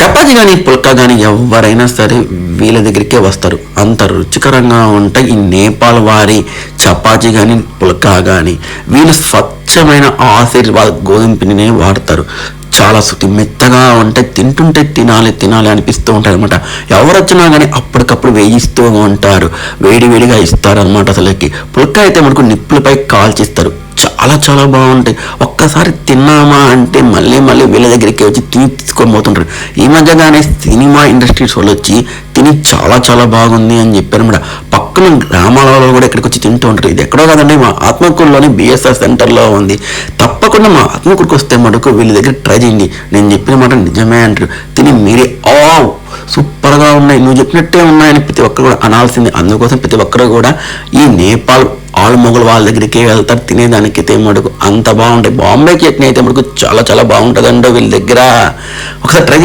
చపాతీ కానీ పుల్కా కానీ ఎవరైనా సరే వీళ్ళ దగ్గరికే వస్తారు. అంత రుచికరంగా ఉంటాయి ఈ నేపాల్ వారి చపాతీ కానీ పుల్కా కానీ. వీళ్ళు స్వచ్ఛమైన ఆశీర్వాద్ గోధుమ పిండినే వాడతారు. చాలా మెత్తగా ఉంటాయి, తింటుంటే తినాలి తినాలి అనిపిస్తూ ఉంటాయి అనమాట. ఎవరు వచ్చినా కానీ అప్పటికప్పుడు వేయిస్తూ ఉంటారు, వేడివేడిగా ఇస్తారు అనమాట. అసలుకి పుల్కా అయితే మనకు నిప్పులపై కాల్చిస్తారు, చాలా చాలా బాగుంటాయి. ఒక్కసారి తిన్నామా అంటే మళ్ళీ మళ్ళీ వీళ్ళ దగ్గరికి వచ్చి తీసుకొని పోతుంటారు. ఈ మధ్యగానే సినిమా ఇండస్ట్రీస్ వాళ్ళు వచ్చి తిని చాలా చాలా బాగుంది అని చెప్పారు అనమాట. పక్కన గ్రామాలలో కూడా ఇక్కడికి వచ్చి తింటూ ఉంటారు. ఇది ఎక్కడో కాదండి, మా ఆత్మకూరులోని బిఎస్ఆర్ సెంటర్లో ఉంది. తప్పకుండా మా ఆత్మకూరుకు వస్తే మటుకు వీళ్ళ దగ్గర ట్రై చేయండి. నేను చెప్పిన మాట నిజమే అంటారు. తిని మీరే సూపర్గా ఉన్నాయి, నువ్వు చెప్పినట్టే ఉన్నాయని ప్రతి ఒక్కరు కూడా అనాల్సిందే. అందుకోసం ప్రతి ఒక్కరు కూడా ఈ నేపాల్ మొగలు వాళ్ళ దగ్గరికి వెళ్తారు తినేదానికి. అయితే మటుకు అంత బాగుంటాయి. బాంబే చట్నీ అయితే మటుకు చాలా చాలా బాగుంటుందండి వీళ్ళ దగ్గర. ఒకసారి ట్రై